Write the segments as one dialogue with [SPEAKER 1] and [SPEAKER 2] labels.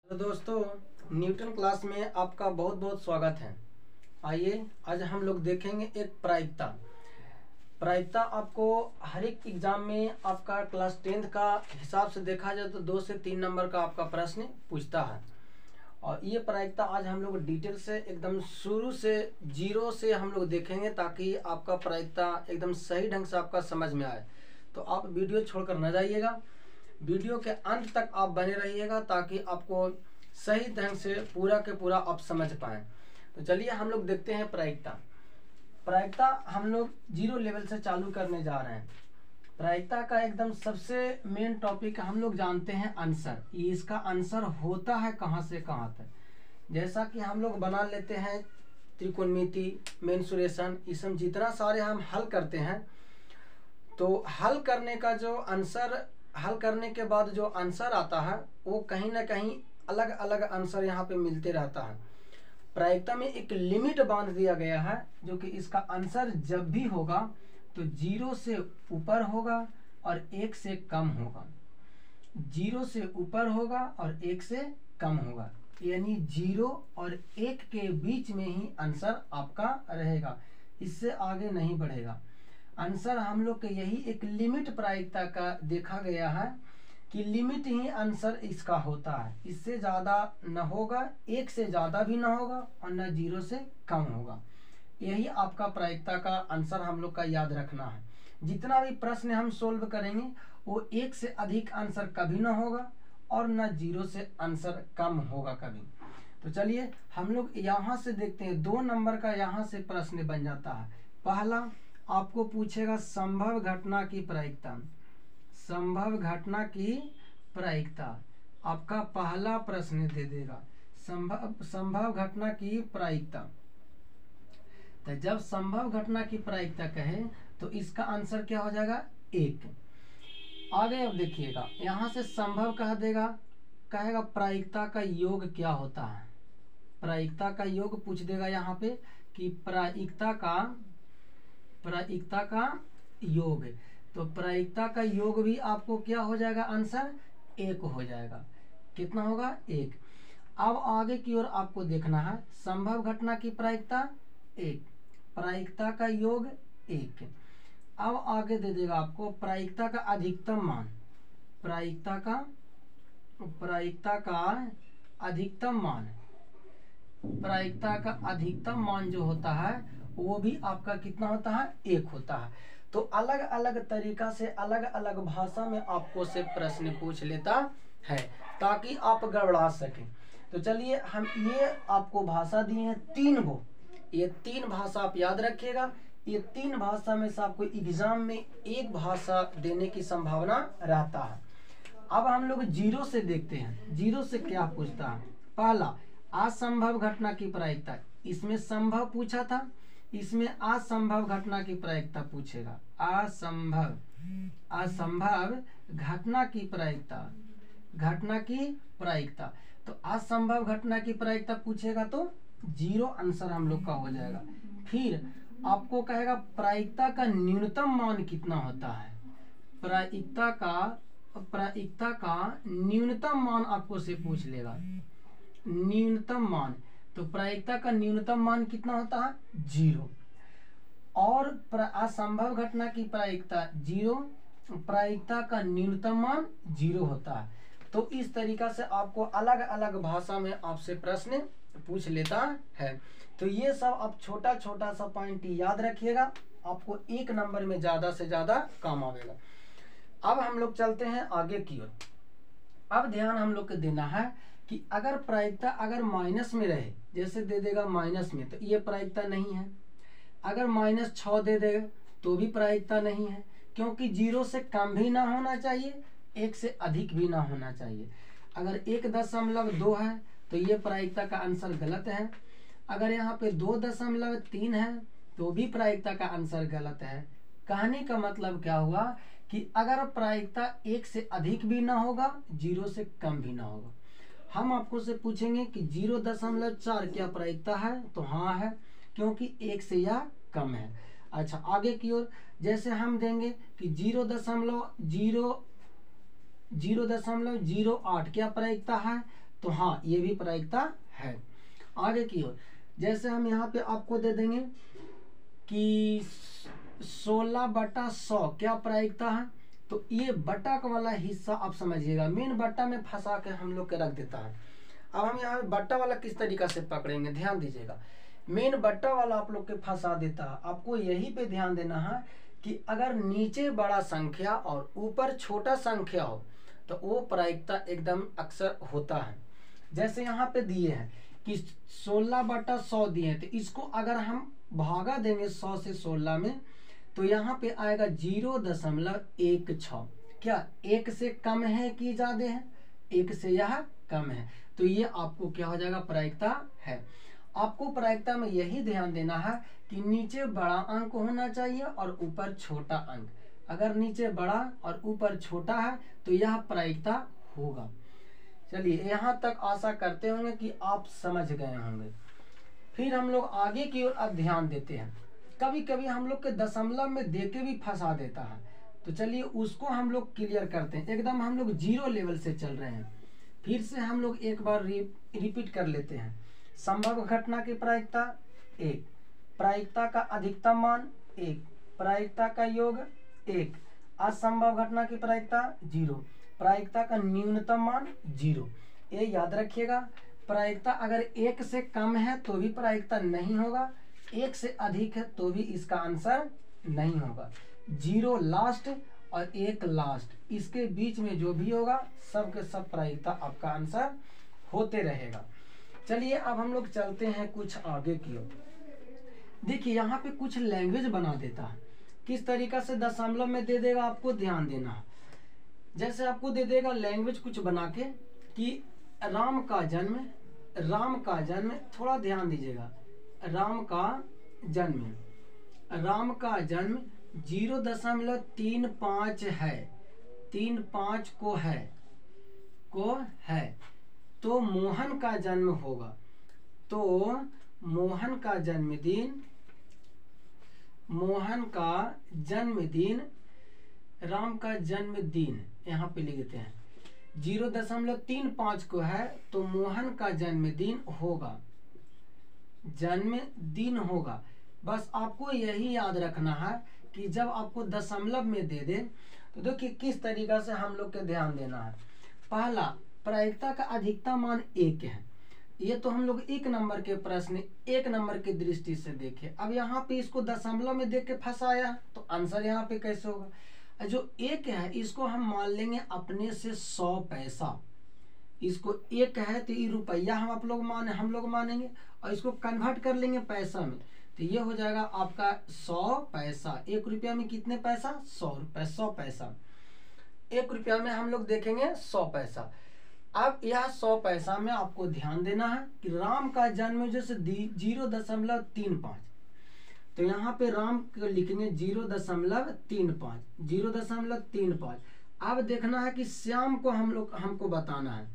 [SPEAKER 1] तो दोस्तों, Newton class में आपका बहुत बहुत स्वागत है। आइए आज हम लोग देखेंगे एक प्रायिकता। प्रायिकता आपको हर एक एग्जाम में आपका क्लास 10th का हिसाब से देखा जाए तो 2 से 3 नंबर का आपका प्रश्न पूछता है। और ये प्रायिकता आज हम लोग डिटेल से एकदम शुरू से जीरो से हम लोग देखेंगे ताकि आपका प्रायिकता एकदम सही ढंग से आपका समझ में आए। तो आप वीडियो छोड़कर न जाइएगा, वीडियो के अंत तक आप बने रहिएगा ताकि आपको सही ढंग से पूरा के पूरा आप समझ पाएँ। तो चलिए हम लोग देखते हैं प्रायिकता। प्रायिकता हम लोग जीरो लेवल से चालू करने जा रहे हैं। प्रायिकता का एकदम सबसे मेन टॉपिक हम लोग जानते हैं आंसर। ये इसका आंसर होता है कहाँ से कहाँ तक। जैसा कि हम लोग बना लेते हैं त्रिकोणमिति, मेंसुरेशन, ये सब जितना सारे हम हल करते हैं, तो हल करने का जो आंसर, हल करने के बाद जो आंसर आता है वो कहीं ना कहीं अलग अलग आंसर यहाँ पे मिलते रहता है। प्रायिकता में एक लिमिट बांध दिया गया है जो कि इसका आंसर जब भी होगा तो 0 से ऊपर होगा और 1 से कम होगा। 0 से ऊपर होगा और 1 से कम होगा, यानी 0 और 1 के बीच में ही आंसर आपका रहेगा, इससे आगे नहीं बढ़ेगा। आंसर हम लोग के यही एक लिमिट प्रायिकता का देखा गया है कि लिमिट ही आंसर इसका होता है। इससे ज़्यादा न होगा, 1 से ज़्यादा भी ना होगा और न 0 से कम होगा। यही आपका प्रायिकता का आंसर हम लोग का याद रखना है। जितना भी प्रश्न हम सोल्व करेंगे वो 1 से अधिक आंसर कभी ना होगा और न 0 से आंसर कम होगा कभी। तो चलिए हम लोग यहाँ से देखते हैं। 2 नंबर का यहाँ से प्रश्न बन जाता है। पहला आपको पूछेगा संभव घटना की प्रायिकता। संभव घटना की प्रायिकता आपका पहला प्रश्न दे देगा, संभव घटना की प्रायिकता। तो जब संभव घटना की प्रायिकता कहे तो इसका आंसर क्या हो जाएगा? 1। आगे अब देखिएगा, यहाँ से संभव कह देगा, कहेगा प्रायिकता का योग क्या होता है। प्रायिकता का योग पूछ देगा यहाँ पे कि प्रायिकता का योग। तो प्रायिकता का योग भी आपको क्या हो जाएगा? आंसर 1 हो जाएगा। कितना होगा? 1। अब आगे की ओर आपको देखना है। संभव घटना की प्रायिकता 1, प्रायिकता का योग 1। अब आगे दे देगा आपको प्रायिकता का अधिकतम मान। प्रायिकता का अधिकतम मान, प्रायिकता का अधिकतम मान जो होता है वो भी आपका कितना होता है? 1 होता है। तो अलग अलग तरीका से अलग अलग भाषा में आपको से प्रश्न पूछ लेता है ताकि आप गड़बड़ा सकें। तो चलिए हम ये आपको भाषा दिए हैं 3 गो। ये 3 भाषा आप याद रखिएगा। ये 3 भाषा में से आपको एग्जाम में एक भाषा देने की संभावना रहता है। अब हम लोग 0 से देखते हैं। 0 से क्या पूछता है? पहला असंभव घटना की प्रायिकता। इसमें संभव पूछा था, इसमें असंभव घटना की प्रायिकता पूछेगा। असंभव घटना की प्रायिकता। तो असंभव घटना की प्रायिकता पूछेगा तो 0 आंसर हम लोग का हो जाएगा। फिर आपको कहेगा प्रायिकता का न्यूनतम मान कितना होता है। प्रायिकता का न्यूनतम मान आपको से पूछ लेगा। न्यूनतम मान, तो प्रायिकता का न्यूनतम मान कितना होता है? 0। और असंभव घटना की प्रायिकता 0, प्रायिकता का न्यूनतम मान 0 होता है। तो इस तरीका से आपको अलग अलग भाषा में आपसे प्रश्न पूछ लेता है। तो ये सब आप छोटा छोटा सा पॉइंट याद रखिएगा, आपको 1 नंबर में ज़्यादा से ज़्यादा काम आएगा। अब हम लोग चलते हैं आगे की ओर। अब ध्यान हम लोग को देना है कि अगर प्रायिकता अगर माइनस में रहे, जैसे दे देगा माइनस में, तो ये प्रायिकता नहीं है। अगर -6 दे देगा तो भी प्रायिकता नहीं है, क्योंकि 0 से कम भी ना होना चाहिए, 1 से अधिक भी ना होना चाहिए। अगर 1.2 है तो ये प्रायिकता का आंसर गलत है। अगर यहाँ पे 2.3 है तो भी प्रायिकता का आंसर गलत है। कहने का मतलब क्या हुआ कि अगर प्रायिकता 1 से अधिक भी ना होगा, 0 से कम भी ना होगा। हम आपको से पूछेंगे कि 0.4 क्या प्रायिकता है? तो हाँ है, क्योंकि 1 से यह कम है। अच्छा, आगे की ओर जैसे हम देंगे कि 0.08 क्या प्रायिकता है? तो हाँ ये भी प्रायिकता है। आगे की ओर जैसे हम यहाँ पे आपको दे देंगे कि 16/100 क्या प्रायिकता है, तो ये बटा का वाला हिस्सा आप समझिएगा, मेन बट्टा में फंसा के हम लोग के रख देता है। अब हम यहाँ बट्टा वाला किस तरीका से पकड़ेंगे, ध्यान दीजिएगा। मेन बट्टा वाला आप लोग के फंसा देता है, आपको यही पे ध्यान देना है कि अगर नीचे बड़ा संख्या और ऊपर छोटा संख्या हो तो वो प्रायिकता एकदम अक्सर होता है। जैसे यहाँ पे दिए हैं कि 16/100 दिए हैं, तो इसको अगर हम भागा देंगे 100 से 16 में, तो यहाँ पे आएगा 0.16। क्या एक से कम है कि ज्यादा है, एक से यह कम है, तो ये आपको क्या हो जाएगा, प्रायिकता है। आपको प्रायिकता में यही ध्यान देना है कि नीचे बड़ा अंक होना चाहिए और ऊपर छोटा अंक। अगर नीचे बड़ा और ऊपर छोटा है तो यह प्रायिकता होगा। चलिए यहाँ तक आशा करते होंगे कि आप समझ गए होंगे। फिर हम लोग आगे की ओर अब ध्यान देते हैं। कभी कभी हम लोग के दशमलव में दे के भी फंसा देता है, तो चलिए उसको हम लोग क्लियर करते हैं। एकदम हम लोग 0 लेवल से चल रहे हैं। फिर से हम लोग एक बार रिपीट कर लेते हैं। संभव घटना की प्रायिकता 1, प्रायिकता का अधिकतम मान 1, प्रायिकता का योग 1, असंभव घटना की प्रायिकता 0, प्रायिकता का न्यूनतम मान 0। ये याद रखिएगा, प्रायिकता अगर 1 से कम है तो भी प्रायिकता नहीं होगा, 1 से अधिक है तो भी इसका आंसर नहीं होगा। 0 लास्ट और 1 लास्ट, इसके बीच में जो भी होगा सब के सब प्रायिकता आपका आंसर होते रहेगा। चलिए अब हम लोग चलते हैं कुछ आगे की ओर। देखिए यहाँ पे कुछ लैंग्वेज बना देता है, किस तरीका से दशमलव में दे देगा आपको ध्यान देना है। जैसे आपको दे देगा लैंग्वेज कुछ बना के कि राम का जन्म, थोड़ा ध्यान दीजिएगा, राम का जन्म 0.35 है, 35 को है, तो मोहन का जन्म होगा, तो मोहन का जन्मदिन, राम का जन्मदिन यहाँ पे लिख देते हैं 0.35 को है, तो मोहन का जन्मदिन होगा। बस आपको यही याद रखना है कि जब आपको दशमलव में दे दे तो देखिए किस तरीका से हम लोग के ध्यान देना है। पहला, प्रायिकता का अधिकतम मान 1 है, ये तो हम लोग 1 नंबर के प्रश्न 1 नंबर की दृष्टि से देखे। अब यहाँ पे इसको दशमलव में देख के फंसाया तो आंसर यहाँ पे कैसे होगा। जो 1 है इसको हम मान लेंगे अपने से 100 पैसा, इसको 1 है तो ये रुपया हम लोग मानेंगे और इसको कन्वर्ट कर लेंगे पैसा में, तो ये हो जाएगा आपका 100 पैसा। 1 रुपया में कितने पैसा, 100 रुपये, 100 पैसा। 1 रुपया में हम लोग देखेंगे 100 पैसा। अब यह 100 पैसा में आपको ध्यान देना है कि राम का जन्म जैसे 0.35, तो यहाँ पे राम को लिखेंगे 0.35। अब देखना है कि श्याम को हमको बताना है,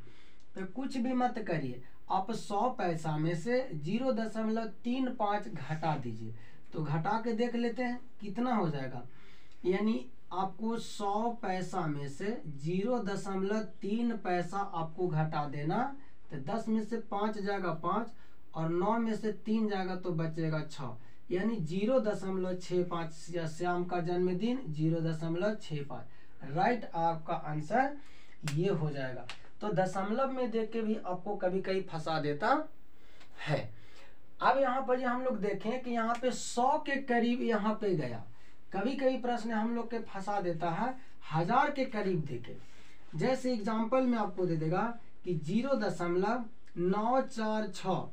[SPEAKER 1] तो कुछ भी मत करिए, आप 100 पैसा में से 0.35 घटा दीजिए, तो घटा के देख लेते हैं कितना हो जाएगा। यानी आपको 100 पैसा में से 0.3 पैसा आपको घटा देना, तो 10 में से 5 जाएगा 5 और 9 में से 3 जाएगा तो बचेगा 6, यानी 0.65। या श्याम का जन्मदिन 0.65, राइट आपका आंसर ये हो जाएगा। तो दशमलव में देख के भी आपको कभी कभी फंसा देता है। अब यहाँ पर हम लोग देखें कि यहाँ पे 100 के करीब यहाँ पे गया, कभी कभी प्रश्न हम लोग के फंसा देता है 1000 के करीब देके। जैसे एग्जाम्पल में आपको दे देगा कि 0.946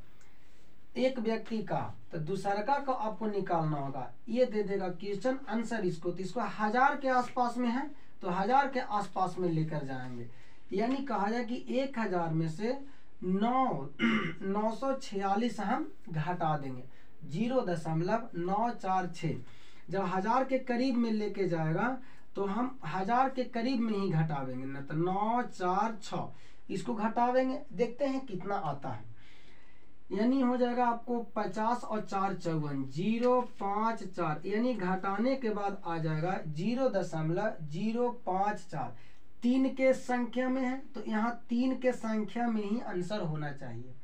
[SPEAKER 1] एक व्यक्ति का, तो दूसरा का आपको निकालना होगा, ये दे देगा क्वेश्चन आंसर इसको, तो इसको 1000 के आसपास में है तो 1000 के आसपास में लेकर जाएंगे। यानी कहा जाए कि 1000 में से 946 हम घटा देंगे, 0.946। जब 1000 के करीब में लेके जाएगा तो हम 1000 के करीब में ही घटावेंगे, ना तो 946 इसको घटावेंगे, देखते हैं कितना आता है। यानी हो जाएगा आपको 50 और 4 54, 054, यानी घटाने के बाद आ जाएगा 0.054। 3 के संख्या में है तो यहाँ 3 के संख्या में ही आंसर होना चाहिए।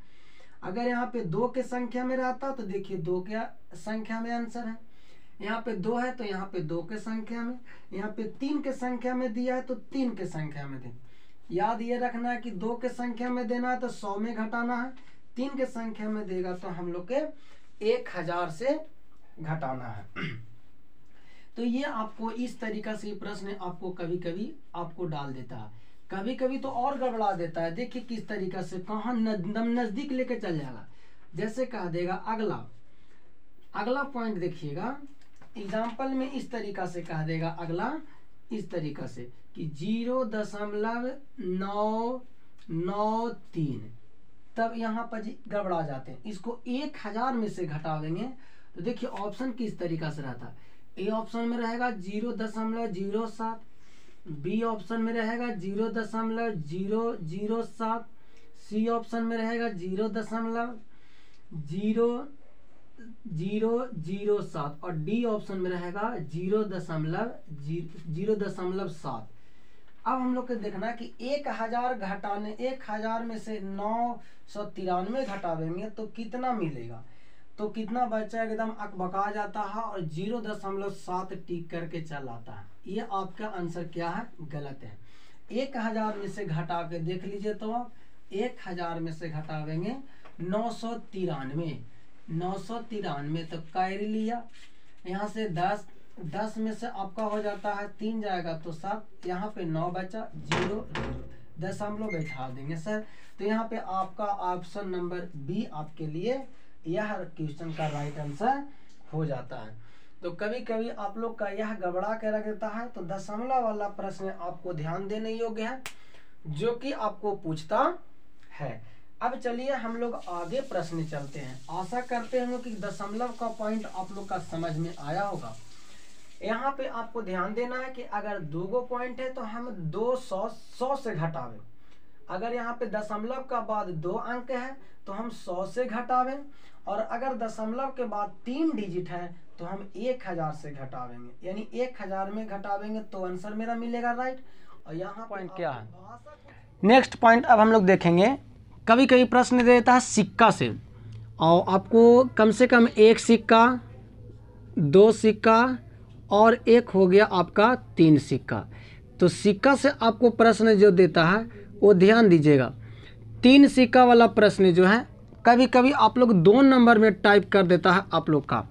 [SPEAKER 1] अगर यहाँ पे 2 के संख्या में रहता तो देखिए 2 के संख्या में आंसर है, यहाँ पे 2 है तो यहाँ पे 2 के संख्या में, यहाँ पे 3 के संख्या में दिया है तो 3 के संख्या में दे। याद ये रखना है कि 2 के संख्या में देना है तो 100 में घटाना है, 3 के संख्या में देगा तो हम लोग के 1000 से घटाना है। तो ये आपको इस तरीका से प्रश्न आपको कभी कभी आपको डाल देता है, कभी कभी तो और गड़बड़ा देता है। देखिए किस तरीका से कहाँ नजदीक लेके चल जाएगा। जैसे कह देगा अगला पॉइंट देखिएगा, एग्जाम्पल में इस तरीका से कह देगा अगला इस तरीका से कि 0.993, तब यहाँ पर गड़बड़ा जाते हैं। इसको 1000 में से घटा देंगे तो देखिए ऑप्शन किस तरीका से रहता है। ए ऑप्शन में रहेगा 0.007, बी ऑप्शन में रहेगा 0.007, सी ऑप्शन में रहेगा 0.007 और डी ऑप्शन में रहेगा 0.07। अब हम लोग को देखना है कि 1000 में से 993 घटावेंगे तो कितना मिलेगा, तो कितना बचा एकदम अकबका जाता है और 0.7 टिक करके चल आता है। ये आपका आंसर क्या है, गलत है। 1000 में से घटा के देख लीजिए तो आप 1000 में से घटावेंगे 993 तो कैरी लिया, यहाँ से 10 में से आपका हो जाता है 3 जाएगा तो 7, यहाँ पे 9 बचा 0 दशमलव बैठा देंगे सर। तो यहाँ पे आपका ऑप्शन नंबर बी आपके लिए यह क्वेश्चन का राइट आंसर हो जाता है। तो कभी कभी आप लोग का यह गड़बड़ा के रख देता है, तो दशमलव वाला प्रश्न आपको ध्यान देने योग्य है जो कि आपको पूछता है। अब चलिए हम लोग आगे प्रश्न चलते हैं। आशा करते हैं कि दशमलव का पॉइंट आप लोग का समझ में आया होगा। यहाँ पे आपको ध्यान देना है कि अगर 2 पॉइंट है तो हम 100 से घटावे। अगर यहाँ पे दशमलव का बाद 2 अंक है तो हम 100 से घटावें, और अगर दशमलव के बाद 3 डिजिट है तो हम 1000 से घटावेंगे, यानी 1000 में घटावेंगे तो आंसर मेरा मिलेगा राइट। और यहाँ पॉइंट क्या है, नेक्स्ट पॉइंट अब हम लोग देखेंगे। कभी कभी प्रश्न दे देता है सिक्का से, और आपको कम से कम 1 सिक्का, 2 सिक्का और 1 हो गया आपका 3 सिक्का। तो सिक्का से आपको प्रश्न जो देता है वो ध्यान दीजिएगा। 3 सिक्का वाला प्रश्न जो है कभी कभी आप लोग 2 नंबर में टाइप कर देता है आप लोग का।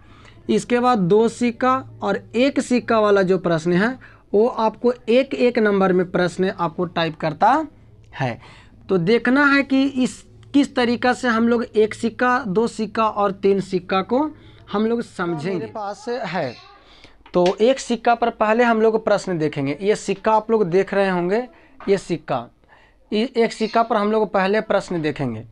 [SPEAKER 1] इसके बाद 2 सिक्का और 1 सिक्का वाला जो प्रश्न है वो आपको 1 नंबर में प्रश्न आपको टाइप करता है। तो देखना है कि इस किस तरीका से हम लोग 1 सिक्का, 2 सिक्का और 3 सिक्का को हम लोग समझेंगे। मेरे पास है तो 1 सिक्का पर पहले हम लोग प्रश्न देखेंगे। ये सिक्का आप लोग देख रहे होंगे, ये सिक्का, 1 सिक्का पर हम लोग पहले प्रश्न देखेंगे।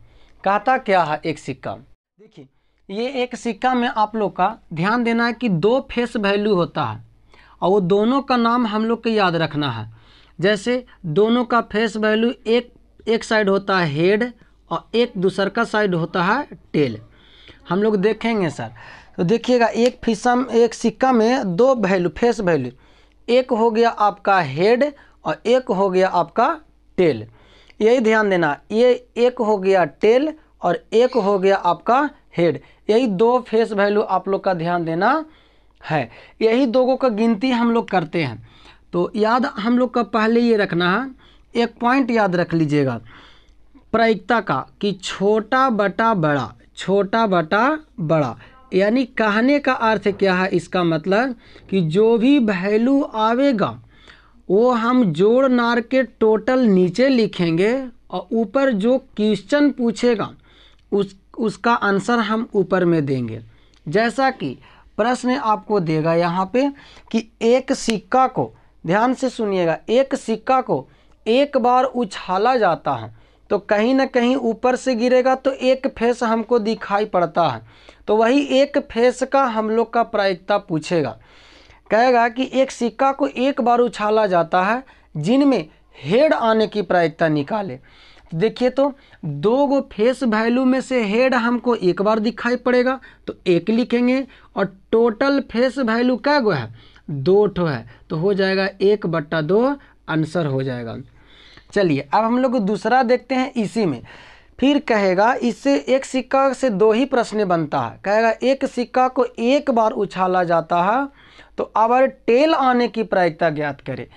[SPEAKER 1] कहता क्या है 1 सिक्का, देखिए ये 1 सिक्का में आप लोग का ध्यान देना है कि 2 फेस वैल्यू होता है और वो दोनों का नाम हम लोग को याद रखना है। जैसे दोनों का फेस वैल्यू एक साइड होता है हेड और एक दूसर का साइड होता है टेल। हम लोग देखेंगे सर। तो देखिएगा एक सिक्का में 2 वैल्यू, फेस वैल्यू, एक हो गया आपका हेड और एक हो गया आपका टेल। यही ध्यान देना, ये एक हो गया टेल और एक हो गया आपका हेड। यही 2 फेस वैल्यू आप लोग का ध्यान देना है। यही 2 का गिनती हम लोग करते हैं। तो याद हम लोग का पहले ये रखना है, एक पॉइंट याद रख लीजिएगा प्रायिकता का कि छोटा बटा बड़ा, छोटा बटा बड़ा। यानी कहने का अर्थ क्या है, इसका मतलब कि जो भी वैल्यू आवेगा वो हम जोड़ नार के टोटल नीचे लिखेंगे और ऊपर जो क्वेश्चन पूछेगा उसका आंसर हम ऊपर में देंगे। जैसा कि प्रश्न आपको देगा यहाँ पे कि 1 सिक्का को, ध्यान से सुनिएगा, 1 सिक्का को एक बार उछाला जाता है तो कहीं ना कहीं ऊपर से गिरेगा तो एक फेस हमको दिखाई पड़ता है। तो वही एक फेस का हम लोग का प्रायिकता पूछेगा। कहेगा कि 1 सिक्का को एक बार उछाला जाता है जिनमें हेड आने की प्रायिकता निकाले। देखिए तो 2 फेस वैल्यू में से हेड हमको एक बार दिखाई पड़ेगा तो 1 लिखेंगे, और टोटल फेस वैल्यू क्या गो है, 2 ठो है, तो हो जाएगा 1/2 आंसर हो जाएगा। चलिए अब हम लोग दूसरा देखते हैं। इसी में फिर कहेगा इससे एक सिक्का से दो ही प्रश्न बनता है। कहेगा एक सिक्का को एक बार उछाला जाता है तो अगर टेल आने की प्रायिकता ज्ञात करे।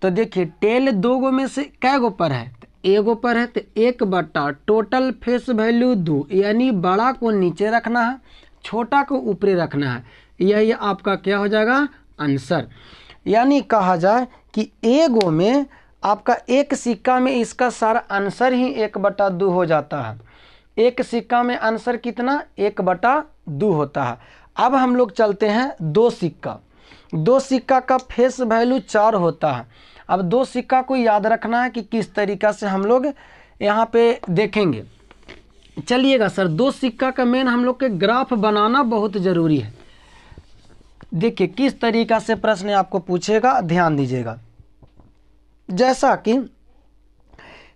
[SPEAKER 1] तो देखिए टेल दो गो में से कै गो पर है, एगो पर है, तो 1 टोटल फेस वैल्यू 2, यानी बड़ा को नीचे रखना है, छोटा को ऊपरी रखना है। यही आपका क्या हो जाएगा आंसर। यानी कहा जाए कि एगो में आपका एक सिक्का में इसका सारा आंसर ही 1/2 हो जाता है। एक सिक्का में आंसर कितना 1/2 होता है। अब हम लोग चलते हैं दो सिक्का का फेस वैल्यू 4 होता है। अब दो सिक्का को याद रखना है कि किस तरीक़ा से हम लोग यहाँ पे देखेंगे। चलिएगा सर, दो सिक्का का मेन हम लोग के ग्राफ बनाना बहुत ज़रूरी है। देखिए किस तरीक़ा से प्रश्न आपको पूछेगा, ध्यान दीजिएगा। जैसा कि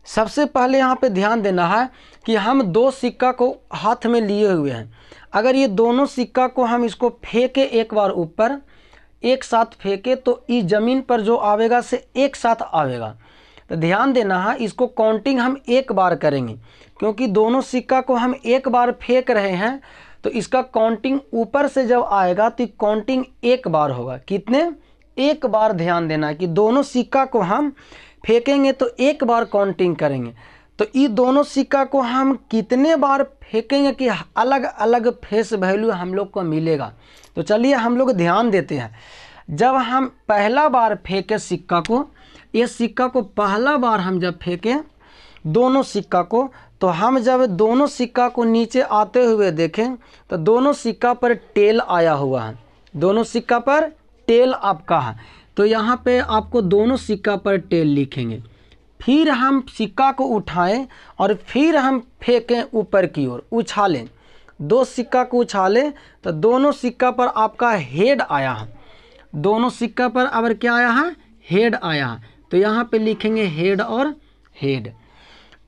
[SPEAKER 1] सबसे पहले यहाँ पे ध्यान देना है कि हम दो सिक्का को हाथ में लिए हुए हैं। अगर ये दोनों सिक्का को हम इसको फेंके एक बार ऊपर, एक साथ फेंके तो इस ज़मीन पर जो आवेगा से एक साथ आवेगा। तो ध्यान देना है, इसको काउंटिंग हम एक बार करेंगे क्योंकि दोनों सिक्का को हम एक बार फेंक रहे हैं। तो इसका काउंटिंग ऊपर से जब आएगा तो काउंटिंग एक बार होगा। कितने? एक बार। ध्यान देना है कि दोनों सिक्का को हम फेंकेंगे तो एक बार काउंटिंग करेंगे। तो ये दोनों सिक्का को हम कितने बार फेंकेंगे कि अलग अलग फेस वैल्यू हम लोग को मिलेगा। तो चलिए हम लोग ध्यान देते हैं। जब हम पहला बार फेंके सिक्का को, ये सिक्का को पहला बार हम जब फेंके दोनों सिक्का को, तो हम जब दोनों सिक्का को नीचे आते हुए देखें तो दोनों सिक्का पर टेल आया हुआ है। दोनों सिक्का पर टेल आपका है। तो यहाँ पे आपको दोनों सिक्का पर टेल लिखेंगे। फिर हम सिक्का को उठाएं और फिर हम फेंकें ऊपर की ओर, उछालें। दो सिक्का को उछालें तो दोनों सिक्का पर आपका हेड आया है। दोनों सिक्का पर अब क्या आया है? हेड आया है। तो यहाँ पे लिखेंगे हेड और हेड।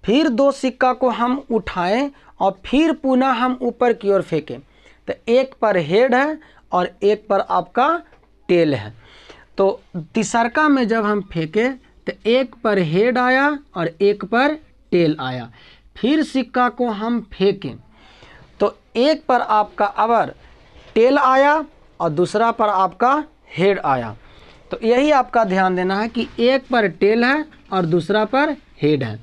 [SPEAKER 1] फिर दो सिक्का को हम उठाएं और फिर पुनः हम ऊपर की ओर फेंकें तो एक पर हेड है और एक पर आपका टेल है। तो तीसरका में जब हम फेंके तो एक पर हेड आया और एक पर टेल आया। फिर सिक्का को हम फेंकें तो एक पर आपका अवर टेल आया और दूसरा पर आपका हेड आया। तो यही आपका ध्यान देना है कि एक पर टेल है और दूसरा पर हेड है।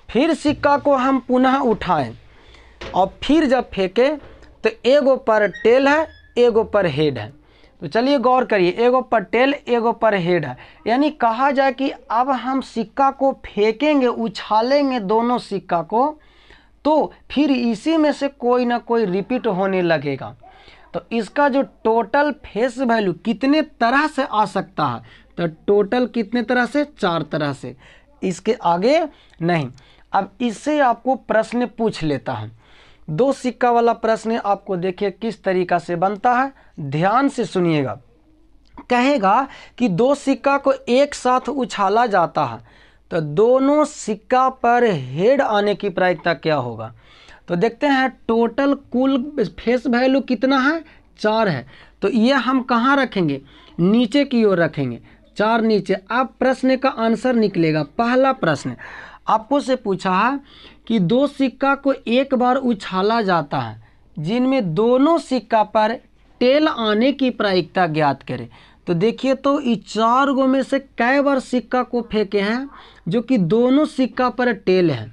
[SPEAKER 1] फिर सिक्का को हम पुनः उठाएं और फिर जब फेंके तो एगो पर टेल है, एगो पर हेड है। तो चलिए गौर करिए, एगो पर टेल एगो पर हेड है। यानी कहा जाए कि अब हम सिक्का को फेंकेंगे, उछालेंगे दोनों सिक्का को, तो फिर इसी में से कोई ना कोई रिपीट होने लगेगा। तो इसका जो टोटल फेस वैल्यू कितने तरह से आ सकता है, तो टोटल कितने तरह से? 4 तरह से, इसके आगे नहीं। अब इससे आपको प्रश्न पूछ लेता है। दो सिक्का वाला प्रश्न आपको देखिए किस तरीका से बनता है, ध्यान से सुनिएगा। कहेगा कि दो सिक्का को एक साथ उछाला जाता है तो दोनों सिक्का पर हेड आने की प्रायिकता क्या होगा। तो देखते हैं टोटल कुल फेस वैल्यू कितना है? 4 है। तो ये हम कहाँ रखेंगे? नीचे की ओर रखेंगे, 4 नीचे। अब प्रश्न का आंसर निकलेगा। पहला प्रश्न आपको से पूछा है कि दो सिक्का को एक बार उछाला जाता है जिनमें दोनों सिक्का पर टेल आने की प्रायिकता ज्ञात करें। तो देखिए तो इस 4 गो में से कई बार सिक्का को फेंके हैं जो कि दोनों सिक्का पर टेल है।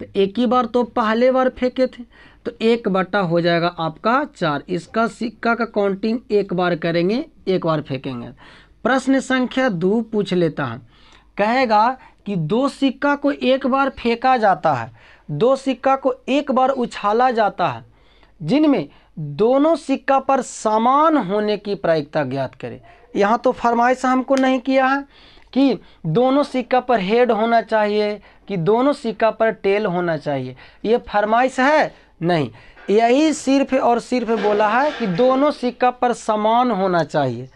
[SPEAKER 1] तो एक ही बार तो पहले बार फेंके थे, तो 1/, हो जाएगा आपका 4। इसका सिक्का का काउंटिंग एक बार करेंगे, एक बार फेंकेंगे। प्रश्न संख्या 2 पूछ लेता है। कहेगा कि दो सिक्का को एक बार फेंका जाता है, दो सिक्का को एक बार उछाला जाता है जिनमें दोनों सिक्का पर समान होने की प्रायिकता ज्ञात करें। यहाँ तो फरमाइश हमको नहीं किया है कि दोनों सिक्का पर हेड होना चाहिए कि दोनों सिक्का पर टेल होना चाहिए, ये फरमाइश है नहीं। यही सिर्फ और सिर्फ बोला है कि दोनों सिक्का पर समान होना चाहिए।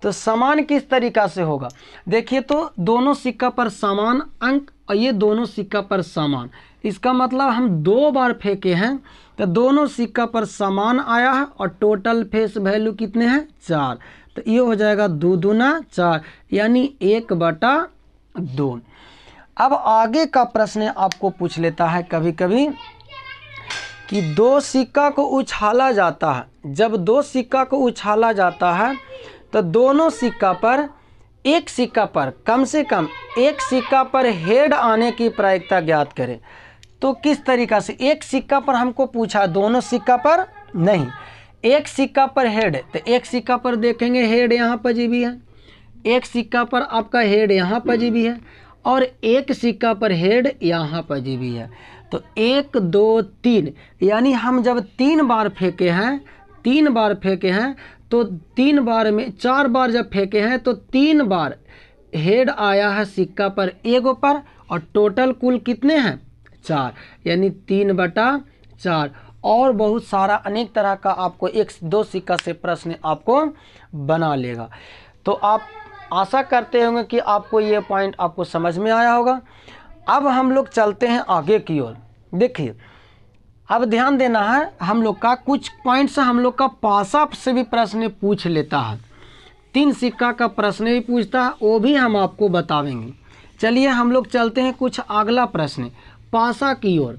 [SPEAKER 1] तो समान किस तरीका से होगा? देखिए तो दोनों सिक्का पर समान अंक और ये दोनों सिक्का पर समान, इसका मतलब हम 2 बार फेंके हैं तो दोनों सिक्का पर समान आया है और टोटल फेस वैल्यू कितने हैं? 4। तो ये हो जाएगा 2 दूना 4, यानी 1/, 2। अब आगे का प्रश्न आपको पूछ लेता है कभी कभी कि 2 सिक्का को उछाला जाता है। जब 2 सिक्का को उछाला जाता है तो दोनों सिक्का पर, एक सिक्का पर कम से कम एक सिक्का पर हेड आने की प्रायिकता ज्ञात करें। तो किस तरीक़ा से, एक सिक्का पर हमको पूछा, दोनों सिक्का पर नहीं, एक सिक्का पर हेड, तो एक सिक्का पर देखेंगे हेड यहाँ पर जी भी है, एक सिक्का पर आपका हेड यहाँ पर जी भी है, और एक सिक्का पर हेड यहाँ पर जी भी है। तो 1 2 3, यानी हम जब 3 बार फेंके हैं, 3 बार फेंके हैं, तो 3 बार में 4 बार जब फेंके हैं तो 3 बार हेड आया है सिक्का पर एगो पर, और टोटल कुल कितने हैं 4, यानी 3/4। और बहुत सारा अनेक तरह का आपको 1-2 सिक्का से प्रश्न आपको बना लेगा। तो आप आशा करते होंगे कि आपको ये पॉइंट आपको समझ में आया होगा। अब हम लोग चलते हैं आगे की ओर। देखिए, अब ध्यान देना है, हम लोग का कुछ पॉइंट्स हम लोग का पासा से भी प्रश्न पूछ लेता है, 3 सिक्का का प्रश्न भी पूछता है, वो भी हम आपको बतावेंगे। चलिए हम लोग चलते हैं कुछ अगला प्रश्न पासा की ओर।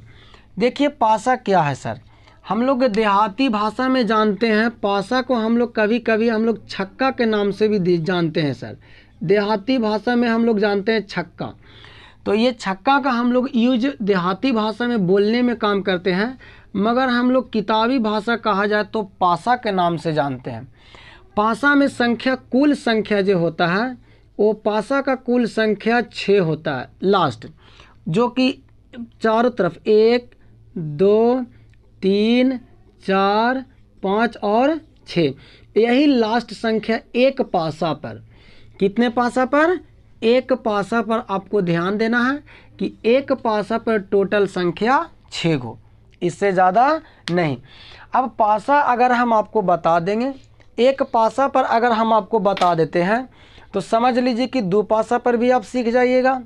[SPEAKER 1] देखिए पासा क्या है सर, हम लोग देहाती भाषा में जानते हैं पासा को, हम लोग कभी कभी हम लोग छक्का के नाम से भी जानते हैं सर। देहाती भाषा में हम लोग जानते हैं छक्का। तो ये छक्का का हम लोग यूज देहाती भाषा में बोलने में काम करते हैं, मगर हम लोग किताबी भाषा कहा जाए तो पासा के नाम से जानते हैं। पासा में संख्या, कुल संख्या जो होता है वो पासा का कुल संख्या 6 होता है लास्ट, जो कि चारों तरफ 1 2 3 4 5 और 6, यही लास्ट संख्या एक पासा पर। कितने पासा पर? एक पासा पर आपको ध्यान देना है कि एक पासा पर टोटल संख्या 6 गो, इससे ज़्यादा नहीं। अब पासा अगर हम आपको बता देंगे, एक पासा पर अगर हम आपको बता देते हैं तो समझ लीजिए कि 2 पासा पर भी आप सीख जाइएगा।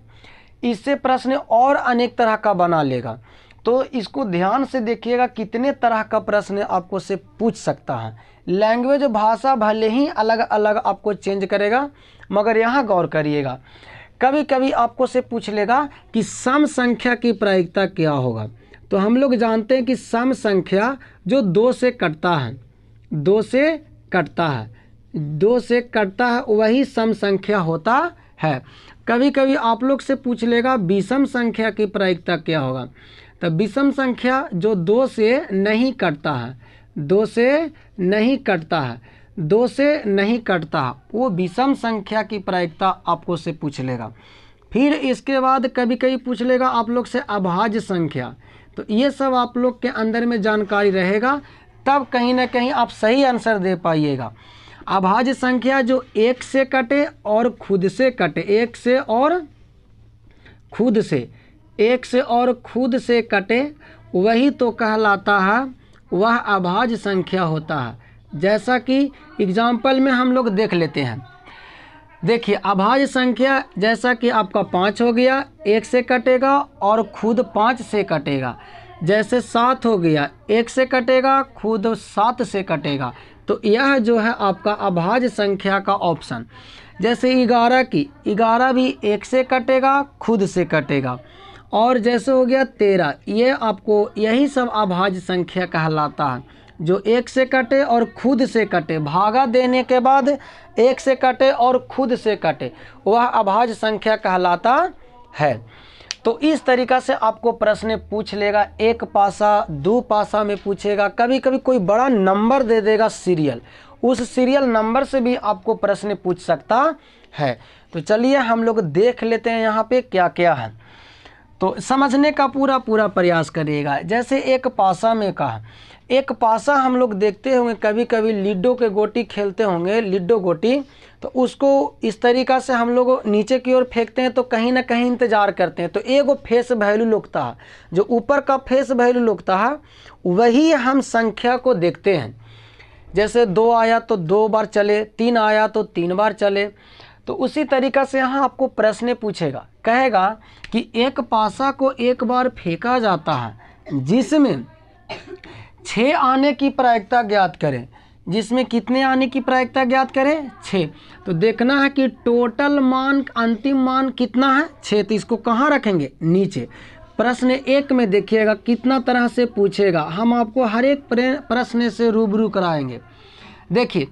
[SPEAKER 1] इससे प्रश्न और अनेक तरह का बना लेगा। तो इसको ध्यान से देखिएगा कितने तरह का प्रश्न आपको से पूछ सकता है। लैंग्वेज भाषा भले ही अलग अलग आपको चेंज करेगा, मगर यहाँ गौर करिएगा, कभी कभी आपको से पूछ लेगा कि सम संख्या की प्रायिकता क्या होगा। तो हम लोग जानते हैं कि सम संख्या जो 2 से कटता है, 2 से कटता है, 2 से कटता है, वही सम संख्या होता है। कभी कभी आप लोग से पूछ लेगा विषम संख्या की प्रायिकता क्या होगा। तो विषम संख्या जो 2 से नहीं कटता है, 2 से नहीं कटता है, 2 से नहीं कटता है, वो विषम संख्या की प्रायिकता आपको से पूछ लेगा। फिर इसके बाद कभी कभी पूछ लेगा आप लोग से अभाज्य संख्या। तो ये सब आप लोग के अंदर में जानकारी रहेगा, तब कहीं ना कहीं आप सही आंसर दे पाइएगा। अभाज्य संख्या जो 1 से कटे और खुद से कटे, 1 से और खुद से, 1 से और खुद से कटे, वही तो कहलाता है, वह अभाज्य संख्या होता है। जैसा कि एग्जाम्पल में हम लोग देख लेते हैं। देखिए अभाज्य संख्या जैसा कि आपका 5 हो गया, 1 से कटेगा और खुद 5 से कटेगा। जैसे 7 हो गया, 1 से कटेगा, खुद 7 से कटेगा। तो यह जो है आपका अभाज्य संख्या का ऑप्शन। जैसे 11 की, 11 भी 1 से कटेगा, खुद से कटेगा। और जैसे हो गया 13, ये आपको यही सब अभाज्य संख्या कहलाता है, जो 1 से कटे और खुद से कटे, भागा देने के बाद 1 से कटे और खुद से कटे, वह अभाज्य संख्या कहलाता है। तो इस तरीक़ा से आपको प्रश्न पूछ लेगा। 1 पासा, 2 पासा में पूछेगा, कभी कभी कोई बड़ा नंबर दे देगा सीरियल, उस सीरियल नंबर से भी आपको प्रश्न पूछ सकता है। तो चलिए हम लोग देख लेते हैं यहाँ पे क्या क्या है, तो समझने का पूरा प्रयास करिएगा। जैसे 1 पासा में कहा, 1 पासा हम लोग देखते होंगे, कभी कभी लीडो के गोटी खेलते होंगे, लीडो गोटी, तो उसको इस तरीक़ा से हम लोग नीचे की ओर फेंकते हैं तो कहीं ना कहीं इंतज़ार करते हैं। तो एगो फेस वैल्यू लुकता है, जो ऊपर का फेस वैल्यू लुकता है, वही हम संख्या को देखते हैं। जैसे 2 आया तो 2 बार चले, 3 आया तो 3 बार चले। तो उसी तरीक़ा से यहाँ आपको प्रश्न पूछेगा, कहेगा कि 1 पासा को 1 बार फेंका जाता है जिसमें 6 आने की प्रायिकता ज्ञात करें। जिसमें कितने आने की प्रायिकता ज्ञात करें 6। तो देखना है कि टोटल मान अंतिम मान कितना है 6। तो इसको कहाँ रखेंगे नीचे। प्रश्न 1 में देखिएगा कितना तरह से पूछेगा, हम आपको हर एक प्रश्न से रूबरू कराएंगे। देखिए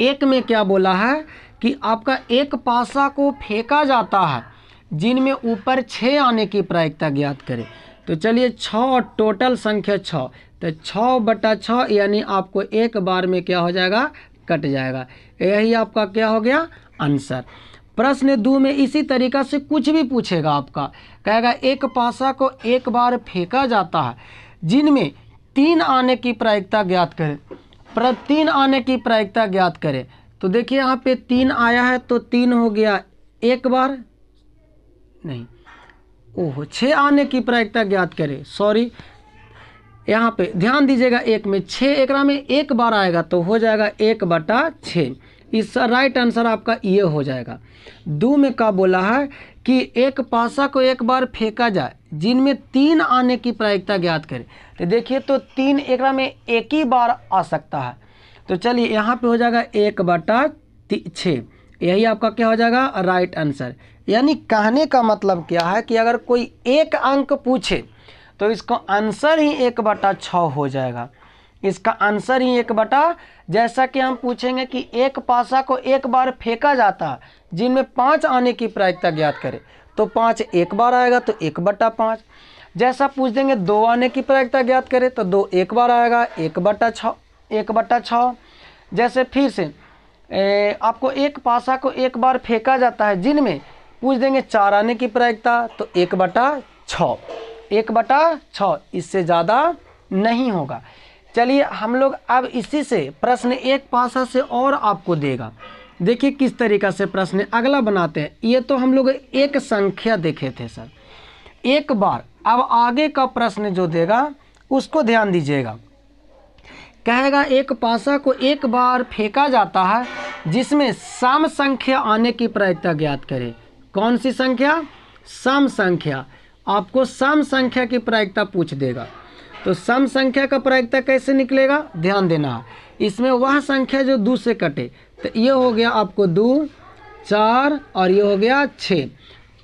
[SPEAKER 1] 1 में क्या बोला है कि आपका एक पासा को फेंका जाता है जिनमें ऊपर 6 आने की प्रायिकता ज्ञात करें। तो चलिए 6 और टोटल संख्या 6, तो 6/6 यानी आपको एक बार में क्या हो जाएगा कट जाएगा। यही आपका क्या हो गया आंसर। प्रश्न 2 में इसी तरीका से कुछ भी पूछेगा, आपका कहेगा एक पासा को एक बार फेंका जाता है जिनमें 3 आने की प्रायिकता ज्ञात करें। 3 आने की प्रायिकता ज्ञात करें। तो देखिए यहाँ पे 3 आया है तो 3 हो गया एक बार, नहीं ओहो 6 आने की प्रायिकता ज्ञात करें, सॉरी यहाँ पे ध्यान दीजिएगा। 1 में 6 एकरा में एक बार आएगा तो हो जाएगा 1/6। इस राइट आंसर आपका ये हो जाएगा। 2 में क्या बोला है कि एक पासा को एक बार फेंका जाए जिनमें 3 आने की प्रायिकता ज्ञात करें। तो देखिए तो 3 एकरा में एक ही बार आ सकता है। तो चलिए यहाँ पे हो जाएगा 1/6। यही आपका क्या हो जाएगा राइट आंसर। यानी कहने का मतलब क्या है कि अगर कोई एक अंक पूछे तो इसका आंसर ही 1/6 हो जाएगा। इसका आंसर ही 1 जैसा कि हम पूछेंगे कि एक पासा को एक बार फेंका जाता है जिनमें 5 आने की प्रायिकता ज्ञात करें, तो 5 एक बार आएगा तो 1/5। जैसा पूछ देंगे 2 आने की प्रायिकता ज्ञात करें तो 2 एक बार आएगा 1/6। जैसे फिर से आपको एक पासा को एक बार फेंका जाता है जिनमें पूछ देंगे 4 आने की प्रायिकता तो 1/6। 1/6 इससे ज़्यादा नहीं होगा। चलिए हम लोग अब इसी से प्रश्न एक पासा से और आपको देगा। देखिए किस तरीक़ा से प्रश्न अगला बनाते हैं। ये तो हम लोग एक संख्या देखे थे सर एक बार। अब आगे का प्रश्न जो देगा उसको ध्यान दीजिएगा। कहेगा एक पासा को एक बार फेंका जाता है जिसमें सम संख्या आने की प्रायिकता ज्ञात करें। कौन सी संख्या? सम संख्या। आपको सम संख्या की प्रायिकता पूछ देगा। तो सम संख्या का प्रायिकता कैसे निकलेगा ध्यान देना। इसमें वह संख्या जो 2 से कटे, तो ये हो गया आपको 2, 4 और ये हो गया 6।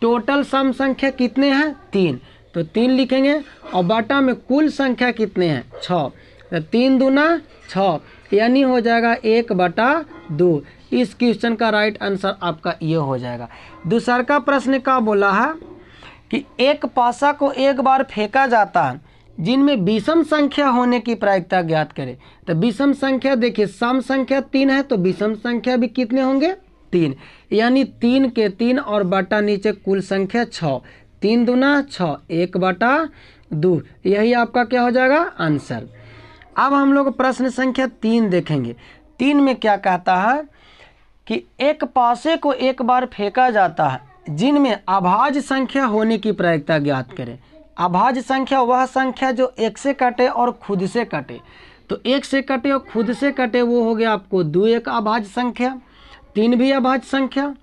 [SPEAKER 1] टोटल सम संख्या कितने हैं 3, तो 3 लिखेंगे और बाटा में कुल संख्या कितने हैं 6, तो 3 दूना 6 यानी हो जाएगा 1/2। इस क्वेश्चन का राइट आंसर आपका ये हो जाएगा। दूसरा का प्रश्न का बोला है कि एक पासा को एक बार फेंका जाता है जिनमें विषम संख्या होने की प्रायिकता ज्ञात करें। तो विषम संख्या देखिए सम संख्या 3 है तो विषम संख्या भी कितने होंगे 3, यानी 3 के 3 और बटा नीचे कुल संख्या 6। 3 दूना 6 1/2। यही आपका क्या हो जाएगा आंसर। अब हम लोग प्रश्न संख्या 3 देखेंगे। 3 में क्या कहता है कि एक पासे को एक बार फेंका जाता है जिनमें अभाज्य संख्या होने की प्रायिकता ज्ञात करें। अभाज्य संख्या वह संख्या जो 1 से कटे और खुद से कटे। तो 1 से कटे और खुद से कटे वो हो गया आपको 2 एक अभाज्य संख्या, 3 भी अभाज्य संख्या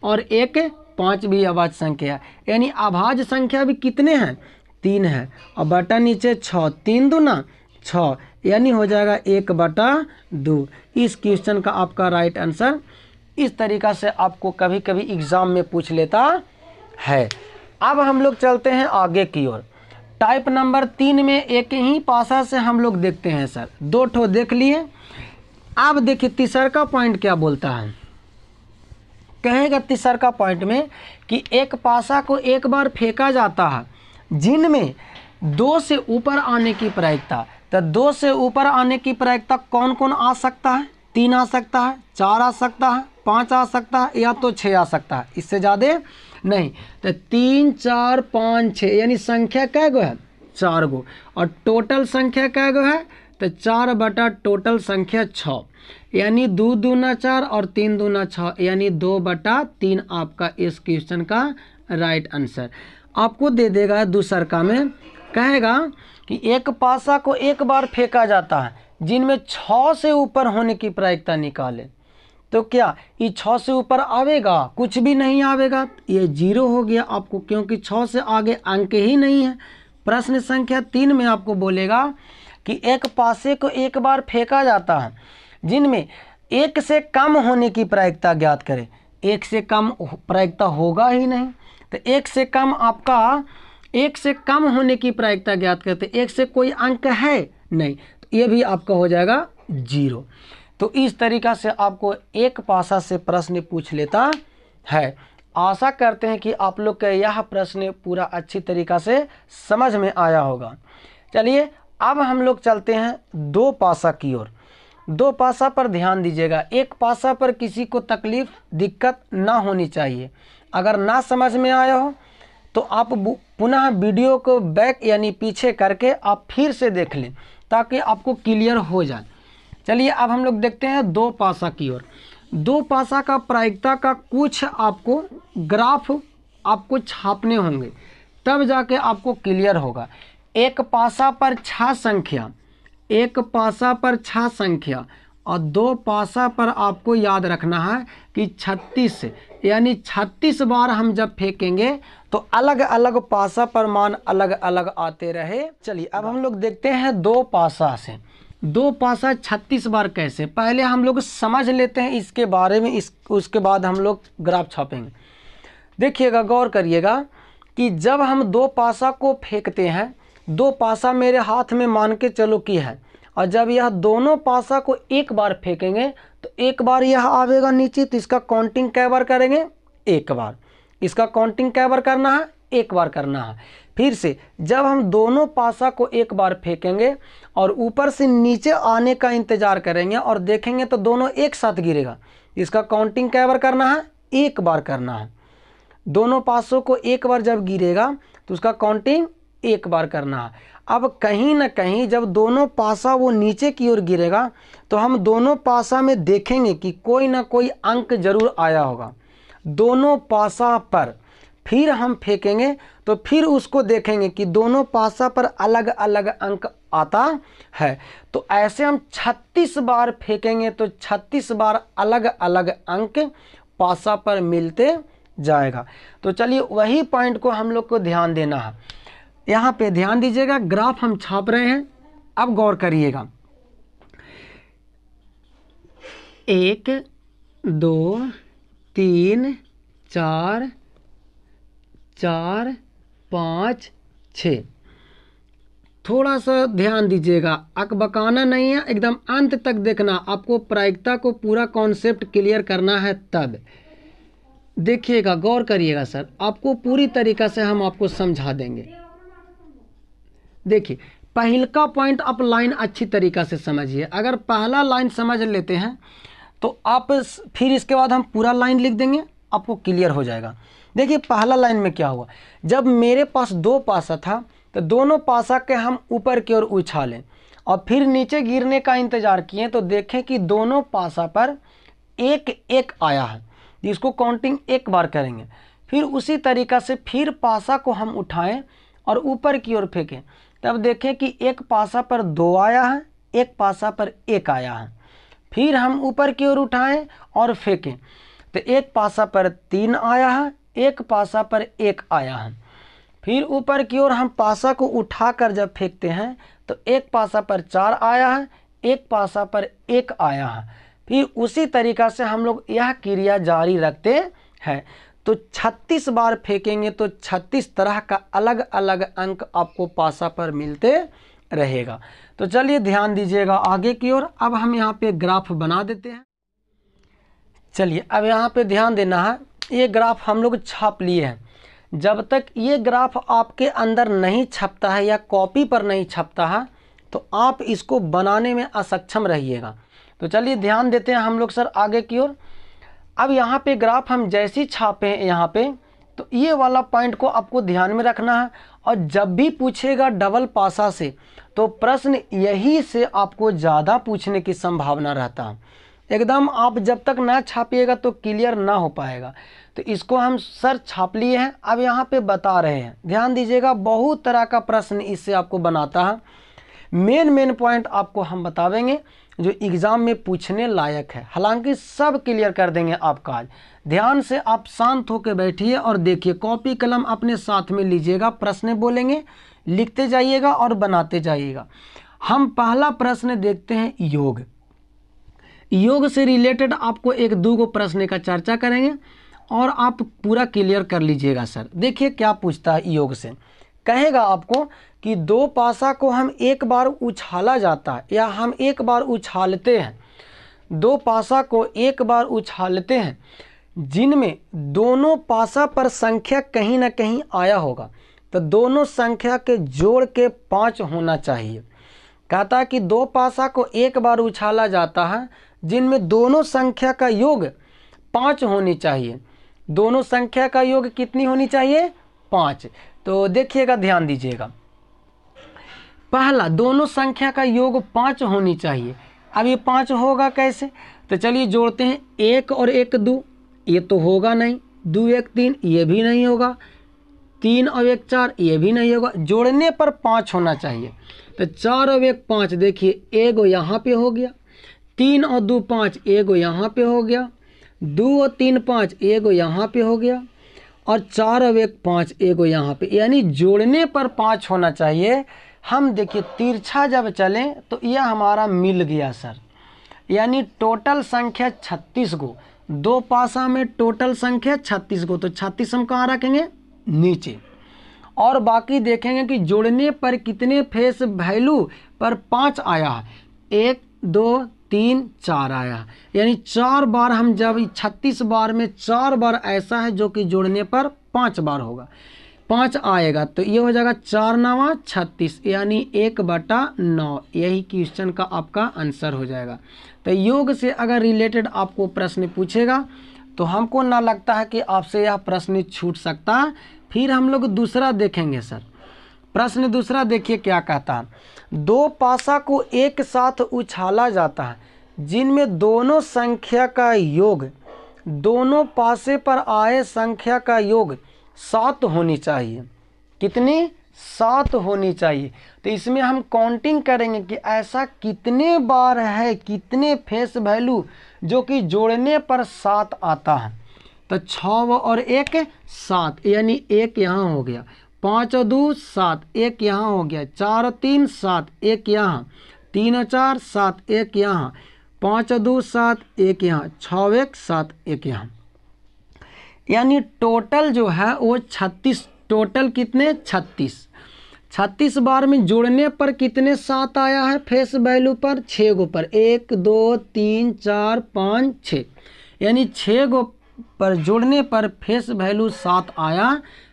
[SPEAKER 1] और 1 5 भी अभाज्य संख्या। यानी अभाज्य संख्या भी कितने हैं 3 है और बटा नीचे 6। 3 दूना 6 यानी हो जाएगा 1/2। इस क्वेश्चन का आपका राइट आंसर। इस तरीक़ा से आपको कभी कभी एग्ज़ाम में पूछ लेता है। अब हम लोग चलते हैं आगे की ओर। टाइप नंबर 3 में एक ही पासा से हम लोग देखते हैं सर। 2 ठो देख लिए। अब देखिए तीसरा का पॉइंट क्या बोलता है। कहेगा तीसरा का पॉइंट में कि एक पासा को एक बार फेंका जाता है जिनमें 2 से ऊपर आने की प्रायिकता। तो 2 से ऊपर आने की प्रायिकता कौन कौन आ सकता है? 3 आ सकता है, 4 आ सकता है, 5 आ सकता है या तो 6 आ सकता है, इससे ज़्यादा नहीं। तो 3 4 5 6 यानी संख्या कै गो है 4 गो और टोटल संख्या कै गो है तो 4 बटा टोटल संख्या 6 यानी 2 दूना 4 और 3 दूना 6 यानी 2/3 आपका इस क्वेश्चन का राइट आंसर आपको दे देगा। दूसरा का में कहेगा कि एक पासा को एक बार फेंका जाता है जिनमें 6 से ऊपर होने की प्रायिकता निकाले। तो क्या ये 6 से ऊपर आवेगा? कुछ भी नहीं आवेगा, ये 0 हो गया आपको, क्योंकि 6 से आगे अंक ही नहीं है। प्रश्न संख्या 3 में आपको बोलेगा कि एक पासे को एक बार फेंका जाता है जिनमें एक से कम होने की प्रायिकता ज्ञात करें। एक से कम प्रायिकता होगा ही नहीं, तो एक से कम आपका एक से कम होने की प्रायिकता ज्ञात करते, एक से कोई अंक है नहीं, तो ये भी आपका हो जाएगा 0। तो इस तरीक़ा से आपको एक पासा से प्रश्न पूछ लेता है। आशा करते हैं कि आप लोग का यह प्रश्न पूरा अच्छी तरीक़ा से समझ में आया होगा। चलिए अब हम लोग चलते हैं दो पासा की ओर। दो पासा पर ध्यान दीजिएगा। एक पासा पर किसी को तकलीफ दिक्कत ना होनी चाहिए। अगर ना समझ में आया हो तो आप पुनः वीडियो को बैक यानी पीछे करके आप फिर से देख लें ताकि आपको क्लियर हो जाए। चलिए अब हम लोग देखते हैं दो पासा की ओर। दो पासा का प्रायिकता का कुछ आपको ग्राफ आपको छापने होंगे, तब जाके आपको क्लियर होगा। एक पासा पर 6 संख्या, एक पासा पर 6 संख्या और दो पासा पर आपको याद रखना है कि 36 यानी 36 बार हम जब फेंकेंगे तो अलग अलग पासा पर मान अलग अलग आते रहे। चलिए अब हम लोग देखते हैं दो पासा से। दो पासा 36 बार कैसे, पहले हम लोग समझ लेते हैं इसके बारे में, उसके बाद हम लोग ग्राफ छापेंगे। देखिएगा, गौर करिएगा कि जब हम दो पासा को फेंकते हैं, दो पासा मेरे हाथ में मान के चलो कि है, और जब यह दोनों पासा को एक बार फेंकेंगे तो एक बार यह आवेगा नीचे, तो इसका काउंटिंग कै बार करेंगे, एक बार। इसका काउंटिंग कै बार करना है, एक बार करना है। फिर से जब हम दोनों पासा को एक बार फेंकेंगे और ऊपर से नीचे आने का इंतजार करेंगे और देखेंगे तो दोनों एक साथ गिरेगा, इसका काउंटिंग कै बार करना है, एक बार करना है। दोनों पासों को एक बार जब गिरेगा तो उसका काउंटिंग एक बार करना है। अब कहीं ना कहीं जब दोनों पासा वो नीचे की ओर गिरेगा तो हम दोनों पासा में देखेंगे कि कोई ना कोई अंक जरूर आया होगा। दोनों पासा पर फिर हम फेंकेंगे तो फिर उसको देखेंगे कि दोनों पासा पर अलग अलग अंक आता है। तो ऐसे हम 36 बार फेंकेंगे तो 36 बार अलग अलग अंक पासा पर मिलते जाएगा। तो चलिए वही पॉइंट को हम लोग को ध्यान देना है। यहाँ पे ध्यान दीजिएगा, ग्राफ हम छाप रहे हैं। अब गौर करिएगा, 1 2 3 4 4 5 6। थोड़ा सा ध्यान दीजिएगा, अकबकाना नहीं है, एकदम अंत तक देखना। आपको प्रायिकता को पूरा कॉन्सेप्ट क्लियर करना है तब देखिएगा, गौर करिएगा सर, आपको पूरी तरीक़ा से हम आपको समझा देंगे। देखिए पहला पॉइंट आप लाइन अच्छी तरीक़ा से समझिए। अगर पहला लाइन समझ लेते हैं तो आप फिर इसके बाद हम पूरा लाइन लिख देंगे, आपको क्लियर हो जाएगा। देखिए पहला लाइन में क्या हुआ, जब मेरे पास दो पासा था तो दोनों पासा के हम ऊपर की ओर उछालें और फिर नीचे गिरने का इंतज़ार किए तो देखें कि दोनों पासा पर एक एक आया है, जिसको काउंटिंग एक बार करेंगे। फिर उसी तरीक़ा से फिर पासा को हम उठाएं और ऊपर की ओर फेंकें, तब देखें कि एक पासा पर 2 आया है, एक पासा पर 1 आया है। फिर हम ऊपर की ओर उठाएं और फेंकें तो एक पासा पर 3 आया है, एक पासा पर 1 आया है। फिर ऊपर की ओर हम पासा को उठाकर जब फेंकते हैं तो एक पासा पर 4 आया है, एक पासा पर 1 आया है। फिर उसी तरीक़ा से हम लोग यह क्रिया जारी रखते हैं। तो 36 बार फेंकेंगे तो 36 तरह का अलग अलग अंक आपको पासा पर मिलते रहेगा। तो चलिए ध्यान दीजिएगा आगे की ओर। अब हम यहाँ पे ग्राफ बना देते हैं। चलिए अब यहाँ पे ध्यान देना है, ये ग्राफ हम लोग छाप लिए हैं। जब तक ये ग्राफ आपके अंदर नहीं छपता है या कॉपी पर नहीं छपता है तो आप इसको बनाने में असक्षम रहिएगा। तो चलिए ध्यान देते हैं हम लोग सर आगे की ओर। अब यहाँ पे ग्राफ हम जैसी छापे यहाँ पे, तो ये वाला पॉइंट को आपको ध्यान में रखना है। और जब भी पूछेगा डबल पासा से तो प्रश्न यही से आपको ज़्यादा पूछने की संभावना रहता है। एकदम आप जब तक ना छापिएगा तो क्लियर ना हो पाएगा। तो इसको हम सर छाप लिए हैं, अब यहाँ पे बता रहे हैं। ध्यान दीजिएगा, बहुत तरह का प्रश्न इससे आपको बनाता है। मेन पॉइंट आपको हम बतावेंगे जो एग्ज़ाम में पूछने लायक है। हालांकि सब क्लियर कर देंगे आपका आज। ध्यान से आप शांत होकर बैठिए और देखिए, कॉपी कलम अपने साथ में लीजिएगा, प्रश्न बोलेंगे, लिखते जाइएगा और बनाते जाइएगा। हम पहला प्रश्न देखते हैं योग। योग से रिलेटेड आपको एक दो गो प्रश्न का चर्चा करेंगे और आप पूरा क्लियर कर लीजिएगा सर। देखिए क्या पूछता है योग से, कहेगा आपको कि दो पासा को हम एक बार उछाला जाता है या हम एक बार उछालते हैं, दो पासा को एक बार उछालते हैं जिनमें दोनों पासा पर संख्या कहीं ना कहीं आया होगा, तो दोनों संख्या के जोड़ के 5 होना चाहिए। कहता है कि दो पासा को एक बार उछाला जाता है जिनमें दोनों संख्या का योग 5 होनी चाहिए। दोनों संख्या का योग कितनी होनी चाहिए? 5। तो देखिएगा, ध्यान दीजिएगा, पहला दोनों संख्या का योग 5 होनी चाहिए। अब ये 5 होगा कैसे? तो चलिए जोड़ते हैं, 1 और 1 2, ये तो होगा नहीं। 2 1 3, ये भी नहीं होगा। 3 और 1 4, ये भी नहीं होगा। जोड़ने पर 5 होना चाहिए। तो 4 और 1 5, देखिए एगो यहाँ पे हो गया। 3 और 2 5, एगो यहाँ पे हो गया। 2 और 3 5, एगो यहाँ पे हो गया। और 4 और 1 5, एगो यहाँ पे, यानी जोड़ने पर 5 होना चाहिए। हम देखिए तिरछा जब चलें तो यह हमारा मिल गया सर, यानी टोटल संख्या 36 गो। दो पासा में टोटल संख्या 36 गो, तो 36 हम कहाँ रखेंगे? नीचे। और बाकी देखेंगे कि जोड़ने पर कितने फेस वैल्यू पर 5 आया है। 1 2 3 4 आया, यानी 4 बार हम जब 36 बार में 4 बार ऐसा है जो कि जोड़ने पर 5 बार होगा, 5 आएगा। तो ये हो जाएगा 4 9 36, यानी 1/9। यही क्वेश्चन का आपका आंसर हो जाएगा। तो योग से अगर रिलेटेड आपको प्रश्न पूछेगा तो हमको ना लगता है कि आपसे यह प्रश्न छूट सकता है। फिर हम लोग दूसरा देखेंगे सर। प्रश्न दूसरा देखिए क्या कहता है, दो पासा को एक साथ उछाला जाता है जिनमें दोनों संख्या का योग, दोनों पासे पर आए संख्या का योग 7 होनी चाहिए। कितनी? 7 होनी चाहिए। तो इसमें हम काउंटिंग करेंगे कि ऐसा कितने बार है, कितने फेस वैल्यू जो कि जोड़ने पर 7 आता है। तो 6 और 1 7, यानी 1 यहाँ हो गया। 5 और 2 7, 1 यहाँ हो गया। 4 और 3 7, 1 यहाँ। 3 और 4 7, 1 यहाँ। 5 और 2 7, 1 यहाँ। 6 और 1 7, 1 यहाँ। यानी टोटल जो है वो 36, टोटल कितने? 36 बार में जोड़ने पर कितने 7 आया है फेस वैल्यू पर? 6 गो पर। 1 2 3 4 5 6, यानी 6 गो पर जोड़ने पर फेस वैल्यू 7 आया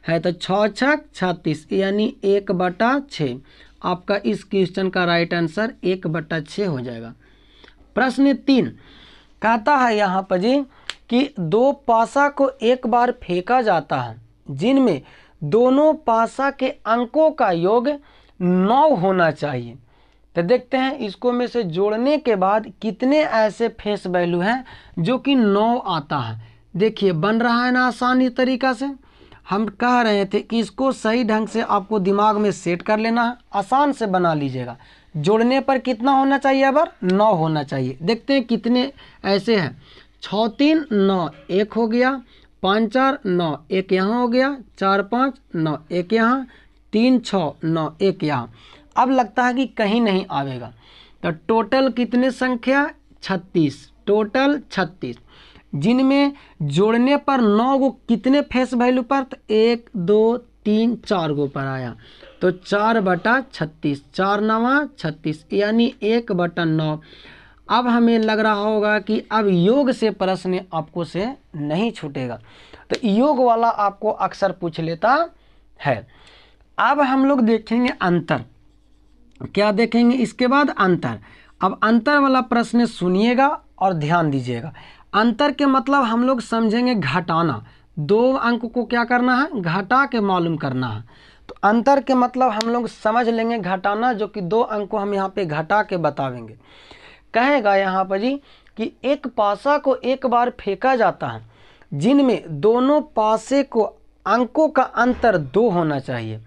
[SPEAKER 1] है। तो 6 6 36, यानी 1/6। आपका इस क्वेश्चन का राइट आंसर 1/6 हो जाएगा। प्रश्न 3 कहता है यहाँ पर जी कि दो पासा को एक बार फेंका जाता है जिनमें दोनों पासा के अंकों का योग 9 होना चाहिए। तो देखते हैं इसको में से जोड़ने के बाद कितने ऐसे फेस वैल्यू हैं जो कि 9 आता है। देखिए बन रहा है ना आसानी तरीका से। हम कह रहे थे कि इसको सही ढंग से आपको दिमाग में सेट कर लेना है, आसान से बना लीजिएगा। जोड़ने पर कितना होना चाहिए? अब 9 होना चाहिए। देखते हैं कितने ऐसे हैं। 6 3 9, 1 हो गया। 5 4 9, 1 यहाँ हो गया। 4 5 9, 1 यहाँ। 3 6 9, 1 यहाँ। अब लगता है कि कहीं नहीं आवेगा। तो टोटल कितने संख्या? 36, टोटल 36, जिनमें जोड़ने पर 9 गो कितने फेस वैल्यू पर? तो 1 2 3 4 गो पर आया। तो 4/36, 4 9 36, यानी 1/9। अब हमें लग रहा होगा कि अब योग से प्रश्न आपको से नहीं छूटेगा, तो योग वाला आपको अक्सर पूछ लेता है। अब हम लोग देखेंगे अंतर। क्या देखेंगे इसके बाद? अंतर। अब अंतर वाला प्रश्न सुनिएगा और ध्यान दीजिएगा। अंतर के मतलब हम लोग समझेंगे घटाना। 2 अंक को क्या करना है? घटा के मालूम करना है। तो अंतर के मतलब हम लोग समझ लेंगे घटाना, जो कि 2 अंक को हम यहाँ पे घटा के बतावेंगे। कहेगा यहाँ पर जी कि एक पासा को एक बार फेंका जाता है जिनमें दोनों पासे को अंकों का अंतर 2 होना चाहिए।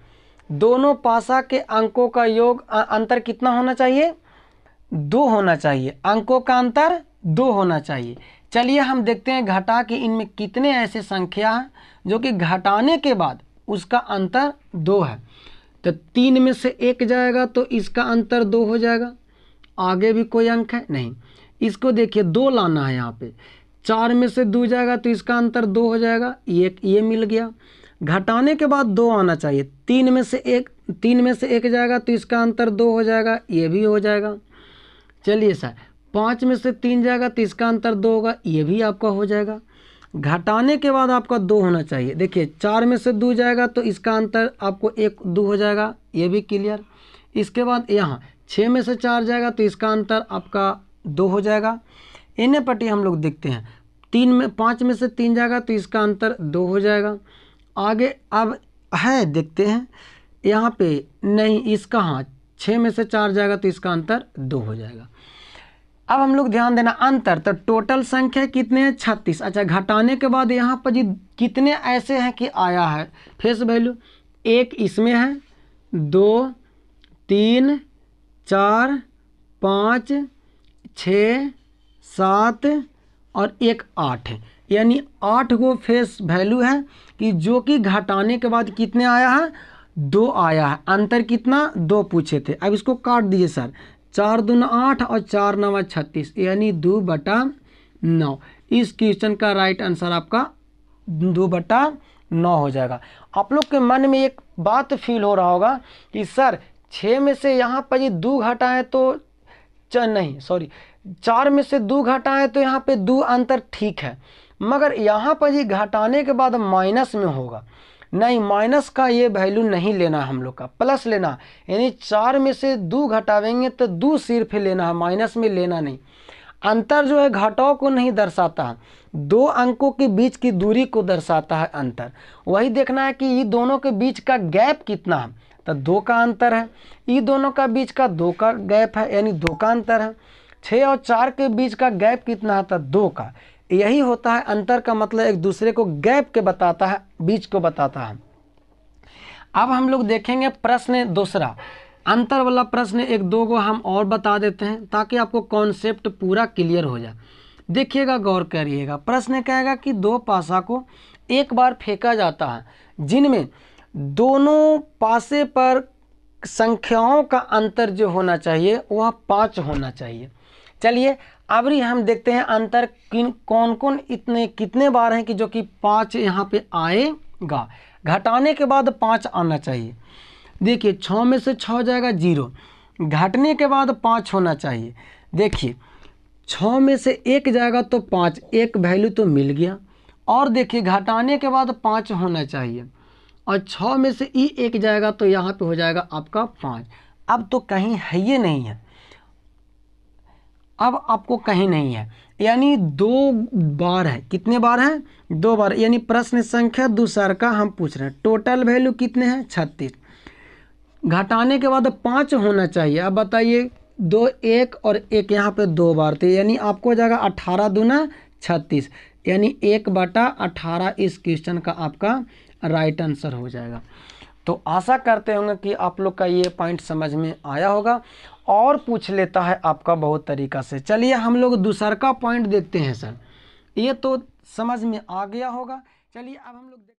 [SPEAKER 1] दोनों पासा के अंकों का योग अंतर कितना होना चाहिए? 2 होना चाहिए। अंकों का अंतर 2 होना चाहिए। चलिए हम देखते हैं घटा के इनमें कितने ऐसे संख्या हैं जो कि घटाने के बाद उसका अंतर 2 है। तो 3 में से 1 जाएगा तो इसका अंतर 2 हो जाएगा। आगे भी कोई अंक है नहीं। इसको देखिए 2 लाना है यहाँ पे, 4 में से 2 जाएगा तो इसका अंतर 2 हो जाएगा, ये मिल गया। घटाने के बाद 2 आना चाहिए, 3 में से 1 जाएगा तो इसका अंतर 2 हो जाएगा, ये भी हो जाएगा। चलिए सर 5 में से 3 जाएगा तो इसका अंतर 2 होगा, ये भी आपका हो जाएगा। घटाने के बाद आपका 2 होना चाहिए, देखिए 4 में से 2 जाएगा तो इसका अंतर आपको 2 हो जाएगा, ये भी क्लियर। इसके बाद यहाँ 6 में से 4 जाएगा तो इसका अंतर आपका 2 हो जाएगा। इन्हें पट्टी हम लोग देखते हैं, 5 में से 3 जाएगा तो इसका अंतर 2 हो जाएगा। आगे अब है देखते हैं यहाँ पे, नहीं इसका हाँ 6 में से 4 जाएगा तो इसका अंतर 2 हो जाएगा। अब हम लोग ध्यान देना अंतर, तो टोटल संख्या कितने हैं 36। अच्छा घटाने के बाद यहाँ पर जी कितने ऐसे हैं कि आया है फेस वैल्यू, 1 इसमें है, 2 3 4 5 6 7 और 1 8 है, यानी 8 गो फेस वैल्यू है कि जो कि घटाने के बाद कितने आया है 2 आया है। अंतर कितना 2 पूछे थे। अब इसको काट दीजिए सर, 4 दूना 8 और 4 9 36, यानी 2/9। इस क्वेश्चन का राइट आंसर आपका 2/9 हो जाएगा। आप लोग के मन में एक बात फील हो रहा होगा कि सर 6 में से यहाँ पर ये 2 घटाएं तो नहीं सॉरी 4 में से 2 घटाएं तो यहाँ पे 2 अंतर ठीक है, मगर यहाँ पर ये घटाने के बाद माइनस में होगा। नहीं, माइनस का ये वैल्यू नहीं लेना है हम लोग का, प्लस लेना, यानी 4 में से 2 घटावेंगे तो 2 सिर्फ लेना है, माइनस में लेना नहीं। अंतर जो है घटाव को नहीं दर्शाता है, 2 अंकों के बीच की दूरी को दर्शाता है अंतर। वही देखना है कि ये दोनों के बीच का गैप कितना है, तो 2 का अंतर है। ये दोनों का बीच का 2 का गैप है, यानी 2 का अंतर है। 6 और 4 के बीच का गैप कितना है, तो 2 का। यही होता है अंतर का मतलब, एक दूसरे को गैप के बताता है, बीच को बताता है। अब हम लोग देखेंगे प्रश्न दूसरा, अंतर वाला प्रश्न 1-2 को हम और बता देते हैं ताकि आपको कॉन्सेप्ट पूरा क्लियर हो जाए। देखिएगा, गौर करिएगा। प्रश्न कहेगा कि 2 पासा को एक बार फेंका जाता है जिनमें दोनों पासे पर संख्याओं का अंतर जो होना चाहिए वह 5 होना चाहिए। चलिए अब हम देखते हैं अंतर कौन कौन कितने बार हैं कि जो कि 5 यहाँ पे आएगा। घटाने के बाद 5 आना चाहिए। देखिए 6 में से 6 जाएगा 0, घटने के बाद 5 होना चाहिए। देखिए 6 में से 1 जाएगा तो 5, एक वैल्यू तो मिल गया। और देखिए घटाने के बाद 5 होना चाहिए, और 6 में से 1 जाएगा तो यहाँ पे हो जाएगा आपका 5। अब तो कहीं है ये नहीं है, अब आपको कहीं नहीं है, यानी 2 बार है। कितने बार हैं 2 बार, यानी प्रश्न संख्या दूसरा का हम पूछ रहे हैं। टोटल वैल्यू कितने हैं 36, घटाने के बाद 5 होना चाहिए। अब बताइए 2 1 और 1 यहाँ पे 2 बार थे, यानी आपको हो जाएगा 18 दूना 36, यानी 1/18 इस क्वेश्चन का आपका राइट आंसर हो जाएगा। तो आशा करते होंगे कि आप लोग का ये पॉइंट समझ में आया होगा, और पूछ लेता है आपका बहुत तरीका से। चलिए हम लोग दूसरा का पॉइंट देखते हैं सर, ये तो समझ में आ गया होगा। चलिए अब हम लोग